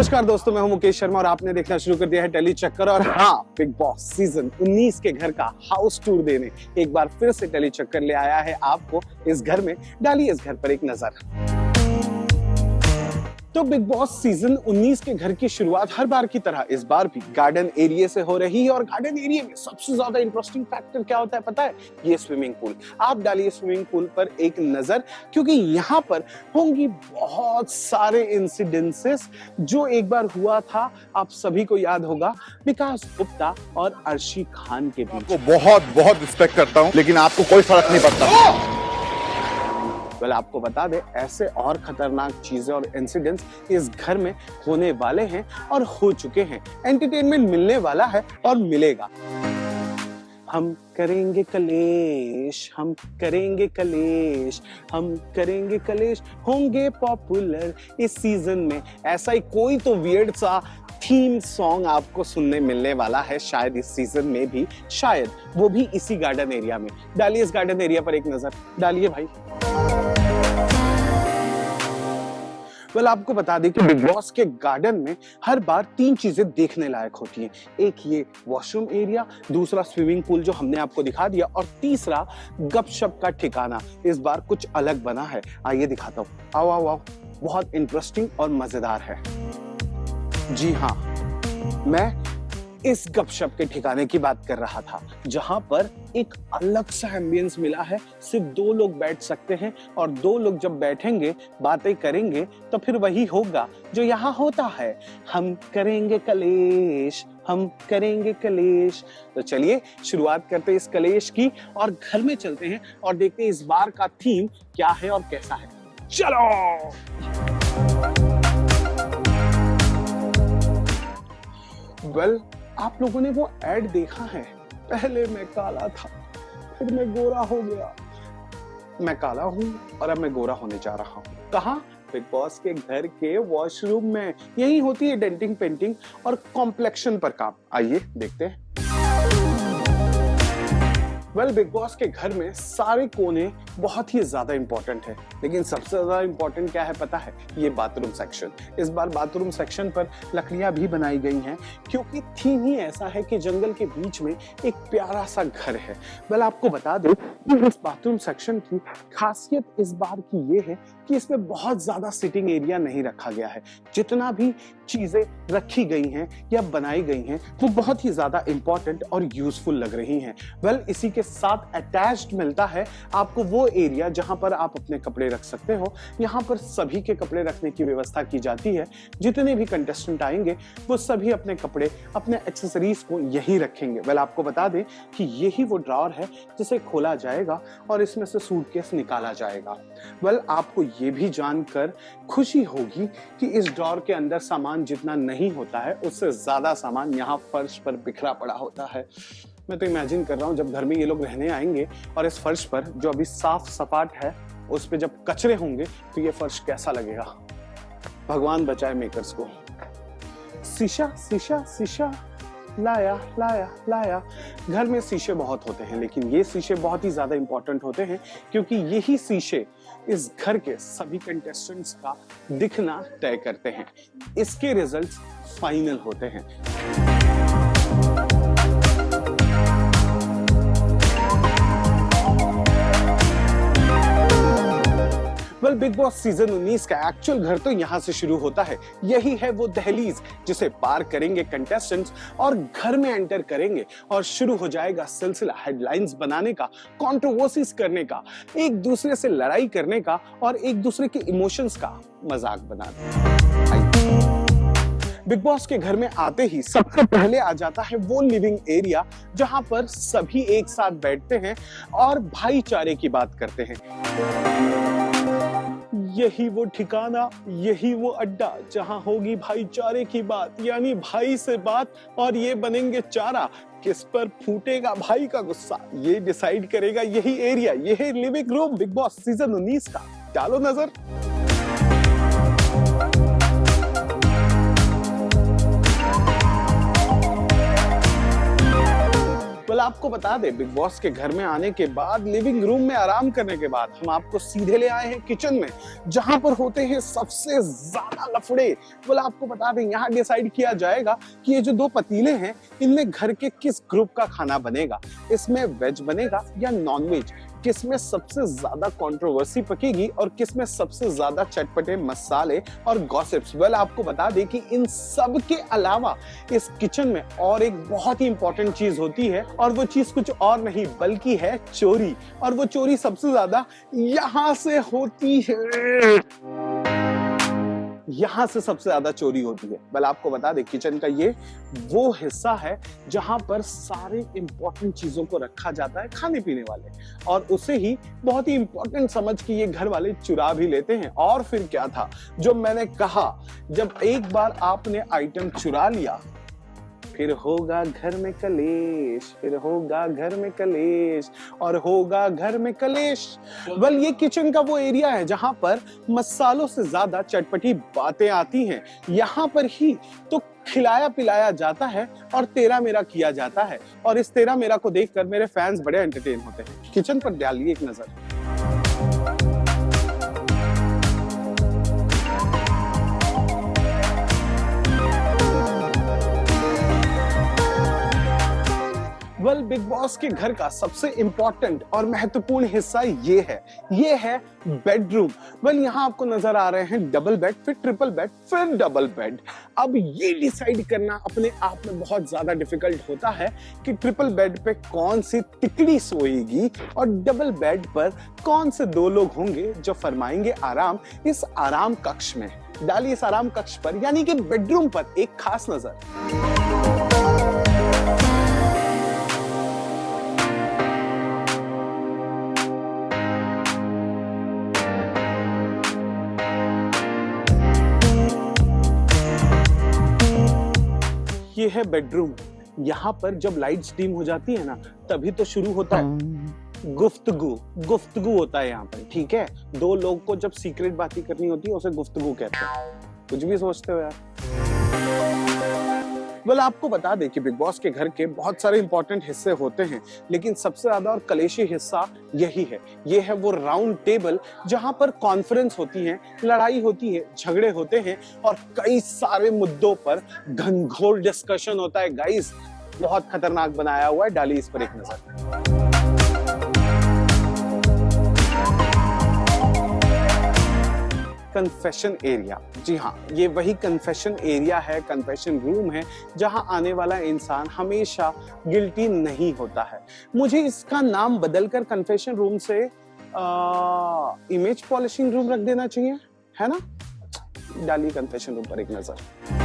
नमस्कार दोस्तों, मैं हूं मुकेश शर्मा और आपने देखना शुरू कर दिया है टेली चक्कर। और हाँ, बिग बॉस सीजन 19 के घर का हाउस टूर देने एक बार फिर से टेली चक्कर ले आया है आपको इस घर में। डालिए इस घर पर एक नजर। तो बिग बॉस सीजन 19 के घर की शुरुआत हर बार की तरह इस बार भी गार्डन एरिया से हो रही है। और गार्डन एरिया में सबसे ज्यादा इंटरेस्टिंग फैक्टर क्या होता है पता है? ये स्विमिंग पूल। आप डालिए स्विमिंग पूल पर एक नजर, क्योंकि यहाँ पर होंगी बहुत सारे इंसिडेंसेस जो एक बार हुआ था। आप सभी को याद होगा, विकास गुप्ता और अर्शी खान के बीच। आपको बहुत बहुत रिस्पेक्ट करता हूँ, लेकिन आपको कोई फर्क नहीं पड़ता। वेल, आपको बता दे, ऐसे और खतरनाक चीजें और इंसिडेंट्स इस घर में होने वाले हैं और हो चुके हैं। एंटरटेनमेंट मिलने वाला है और मिलेगा। हम करेंगे कलेश, हम करेंगे कलेश, हम करेंगे कलेश, होंगे पॉपुलर इस सीजन में। ऐसा ही कोई तो वियर्ड सा थीम सॉन्ग आपको सुनने मिलने वाला है शायद इस सीजन में भी, शायद वो भी इसी गार्डन एरिया में। डालिए इस गार्डन एरिया पर एक नजर, डालिए भाई। वेल, आपको बता दें कि बिग बॉस के गार्डन में हर बार 3 चीजें देखने लायक होती हैं। एक ये वॉशरूम एरिया, दूसरा स्विमिंग पूल जो हमने आपको दिखा दिया, और तीसरा गपशप का ठिकाना। इस बार कुछ अलग बना है, आइए दिखाता हूँ। आओ आओ आओ, बहुत इंटरेस्टिंग और मजेदार है। जी हाँ, मैं इस गपशप के ठिकाने की बात कर रहा था, जहां पर एक अलग सा एम्बियंस मिला है। सिर्फ 2 लोग बैठ सकते हैं और 2 लोग जब बैठेंगे, बातें करेंगे, तो फिर वही होगा जो यहाँ होता है। हम करेंगे कलेश, हम करेंगे कलेश। तो चलिए शुरुआत करते हैं इस कलेश की और घर में चलते हैं और देखते हैं इस बार का थीम क्या है और कैसा है। चलो। वेल, आप लोगों ने वो एड देखा है? पहले मैं काला था, फिर मैं गोरा हो गया। मैं काला हूं और अब मैं गोरा होने जा रहा हूं। कहां? बिग बॉस के घर के वॉशरूम में। यही होती है डेंटिंग, पेंटिंग और कॉम्प्लेक्शन पर काम। आइए देखते हैं। वेल, बिग बॉस के घर में सारे कोने बहुत ही ज्यादा इंपॉर्टेंट है, लेकिन सबसे ज्यादा इंपॉर्टेंट क्या है पता है? ये बाथरूम सेक्शन। इस बार बाथरूम सेक्शन पर लकड़ियां भी बनाई गई हैं, क्योंकि थीम ही ऐसा है कि जंगल के बीच में एक प्यारा सा घर है। वेल, आपको बता दो कि इस बाथरूम सेक्शन की खासियत इस बार की ये है कि इसमें बहुत ज्यादा सिटिंग एरिया नहीं रखा गया है। जितना भी चीजें रखी गई हैं या बनाई गई हैं, वो बहुत ही ज्यादा इंपॉर्टेंट और यूजफुल लग रही हैं। वेल, इसी के साथ अटैच्ड मिलता है आपको वो एरिया जहां पर आप अपने कपड़े रख सकते हो। यहां पर सभी के कपड़े रखने की व्यवस्था की जाती है। जितने भी कंटेस्टेंट आएंगे वो सभी अपने कपड़े, अपने एक्सेसरीज को यहीं रखेंगे। वेल, आपको बता दें कि यही वो ड्रॉअर है जिसे खोला जाएगा और इसमें से सूटकेस निकाला जाएगा। वेल, आपको ये भी जानकर खुशी होगी कि इस ड्रॉअर के अंदर सामान जितना नहीं होता है, उससे ज्यादा सामान यहाँ फर्श पर बिखरा पड़ा होता है। मैं तो इमेजिन कर रहा हूँ, जब घर में ये लोग रहने आएंगे और इस फर्श पर जो अभी साफ सपाट है, उस पे जब कचरे होंगे तो ये फर्श कैसा लगेगा। भगवान बचाए मेकर्स को। शीशा शीशा शीशा लाया लाया लाया। घर में शीशे बहुत होते हैं, लेकिन ये शीशे बहुत ही ज्यादा इंपॉर्टेंट होते हैं, क्योंकि यही शीशे इस घर के सभी कंटेस्टेंट्स का दिखना तय करते हैं। इसके रिजल्ट्स फाइनल होते हैं। वेल, बिग बॉस सीजन 19 का एक्चुअल घर तो यहाँ से शुरू होता है। यही है वो दहलीज जिसे पार करेंगे कंटेस्टेंट्स और घर में एंटर करेंगे, और शुरू हो जाएगा सिलसिला हेडलाइंस बनाने का, कंट्रोवर्सीज करने का, एक दूसरे से लड़ाई करने का और एक दूसरे के इमोशंस का मजाक बनाने का। बिग बॉस के घर में आते ही सबसे पहले आ जाता है वो लिविंग एरिया, जहां पर सभी एक साथ बैठते हैं और भाईचारे की बात करते हैं। यही वो ठिकाना, यही वो अड्डा जहां होगी भाईचारे की बात, यानी भाई से बात, और ये बनेंगे चारा। किस पर फूटेगा भाई का गुस्सा, ये डिसाइड करेगा यही एरिया, यही living room big boss season 19 का। डालो नजर। वेल आपको बता दे, बिग बॉस के घर में आने के बाद, लिविंग रूम में आराम करने के बाद हम आपको सीधे ले आए हैं किचन में, जहां पर होते हैं सबसे ज्यादा लफड़े। वेल आपको बता दें, यहाँ डिसाइड किया जाएगा कि ये जो 2 पतीले हैं इनमें घर के किस ग्रुप का खाना बनेगा, इसमें वेज बनेगा या नॉन वेज, किसमें सबसे ज्यादा कंट्रोवर्सी पकेगी और किसमें सबसे ज्यादा चटपटे मसाले और गॉसिप्स। वेल आपको बता दें कि इन सब के अलावा इस किचन में और एक बहुत ही इंपॉर्टेंट चीज होती है, और वो चीज कुछ और नहीं बल्कि है चोरी। और वो चोरी सबसे ज्यादा यहां से होती है, यहां से सबसे ज्यादा चोरी होती है। वेल आपको बता दें, किचन का ये वो हिस्सा है जहां पर सारे इंपॉर्टेंट चीजों को रखा जाता है, खाने पीने वाले, और उसे ही बहुत ही इंपॉर्टेंट समझ के ये घर वाले चुरा भी लेते हैं। और फिर क्या था, जो मैंने कहा, जब एक बार आपने आइटम चुरा लिया, फिर होगा घर में कलेश, फिर होगा घर में कलेश, और होगा घर में कलेश। वेल ये किचन का वो एरिया है जहां पर मसालों से ज्यादा चटपटी बातें आती हैं। यहाँ पर ही तो खिलाया पिलाया जाता है और तेरा मेरा किया जाता है, और इस तेरा मेरा को देखकर मेरे फैंस बड़े एंटरटेन होते हैं। किचन पर डालिए एक नजर। वेल बिग बॉस के घर का सबसे इंपॉर्टेंट और महत्वपूर्ण हिस्सा ये है बेडरूम। वेल यहाँ आपको नजर आ रहे हैं डबल बेड, फिर ट्रिपल बेड, फिर डबल बेड। अब ये डिसाइड करना अपने आप में बहुत ज्यादा डिफिकल्ट होता है कि ट्रिपल बेड पे कौन सी तिकड़ी सोएगी और डबल बेड पर कौन से 2 लोग होंगे जो फरमाएंगे आराम इस आराम कक्ष में। डालिए इस आराम कक्ष पर, यानी कि बेडरूम पर एक खास नजर। ये है बेडरूम। यहाँ पर जब लाइट्स डिम हो जाती है ना, तभी तो शुरू होता है गुफ्तगू होता है यहाँ पर, ठीक है। 2 लोग को जब सीक्रेट बातें करनी होती है उसे गुफ्तगू कहते हैं। कुछ भी सोचते हो यार। वेल आपको बता दें कि बिग बॉस के घर के बहुत सारे इंपॉर्टेंट हिस्से होते हैं, लेकिन सबसे ज्यादा और कलेशी हिस्सा यही है। ये है वो राउंड टेबल जहां पर कॉन्फ्रेंस होती है, लड़ाई होती है, झगड़े होते हैं और कई सारे मुद्दों पर घनघोर डिस्कशन होता है। गाइस बहुत खतरनाक बनाया हुआ है, डालिए इस पर एक नजर। कन्फेशन एरिया, जी हाँ, ये वही कन्फेशन एरिया है, कन्फेशन रूम है, जहां आने वाला इंसान हमेशा गिल्टी नहीं होता है। मुझे इसका नाम बदलकर कन्फेशन रूम से इमेज पॉलिशिंग रूम रख देना चाहिए, है ना। डालिए कन्फेशन रूम पर एक नजर।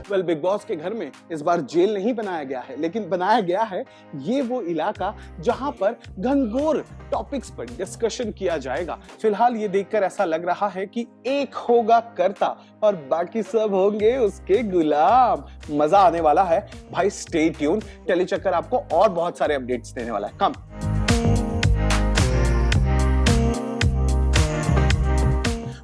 वेल बिग बॉस के घर में इस बार जेल नहीं बनाया गया है, लेकिन बनाया गया है ये वो इलाका जहां पर घनघोर टॉपिक्स पर डिस्कशन किया जाएगा। फिलहाल ये देखकर ऐसा लग रहा है कि एक होगा कर्ता और बाकी सब होंगे उसके गुलाम। मजा आने वाला है भाई, स्टे ट्यून। टेलीचक्कर आपको और बहुत सारे अपडेट्स देने वाला है। कम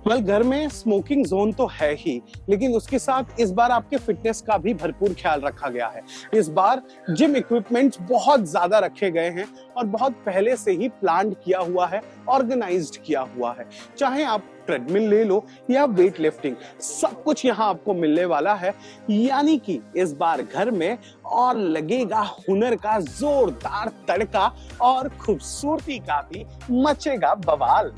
वेल घर में स्मोकिंग जोन तो है ही, लेकिन उसके साथ इस बार आपके फिटनेस का भी भरपूर ख्याल रखा गया है। इस बार जिम इक्विपमेंट्स बहुत ज्यादा रखे गए हैं और बहुत पहले से ही प्लान किया हुआ है, ऑर्गेनाइज्ड किया हुआ है। चाहे आप ट्रेडमिल ले लो या वेट लिफ्टिंग, सब कुछ यहाँ आपको मिलने वाला है। यानी कि इस बार घर में और लगेगा हुनर का जोरदार तड़का और खूबसूरती का भी मचेगा बवाल।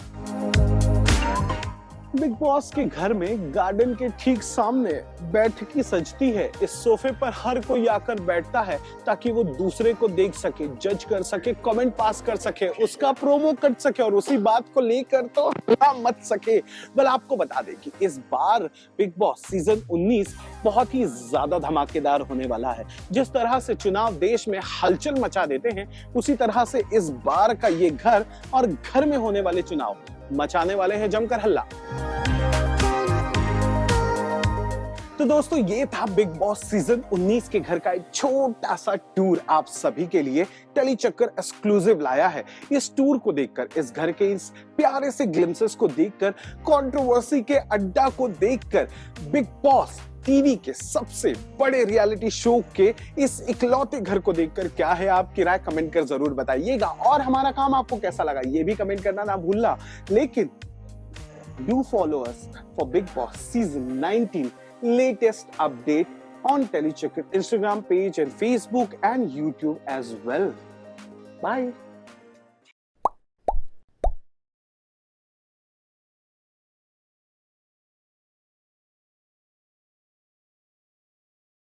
बिग बॉस के घर में गार्डन के ठीक सामने बैठकी सजती है। इस सोफे पर हर कोई आकर बैठता है ताकि वो दूसरे को देख सके, जज कर सके, कमेंट पास कर सके, उसका प्रोमो कर सके और उसी बात को लेकर तो मत सके। बल आपको बता दें कि इस बार बिग बॉस सीजन 19 बहुत ही ज्यादा धमाकेदार होने वाला है। जिस तरह से चुनाव देश में हलचल मचा देते हैं, उसी तरह से इस बार का ये घर और घर में होने वाले चुनाव मचाने वाले हैं जमकर हल्ला। तो तो दोस्तों ये था बिग बॉस सीजन 19 के घर का एक छोटा सा टूर आप सभी के लिए टेली चक्कर एक्सक्लूसिव लाया है। इस टूर को देखकर, इस घर के इस प्यारे से ग्लिम्सेस को देखकर, कंट्रोवर्सी के अड्डा को देखकर, बिग बॉस टीवी के सबसे बड़े रियलिटी शो के इस इकलौते घर को देखकर क्या है आपकी राय कमेंट कर जरूर बताइएगा। और हमारा काम आपको कैसा लगा ये भी कमेंट करना ना भूलना। लेकिन do follow us for Big Boss Season 19 latest update on Telechecker Instagram page and Facebook and YouTube as well. Bye.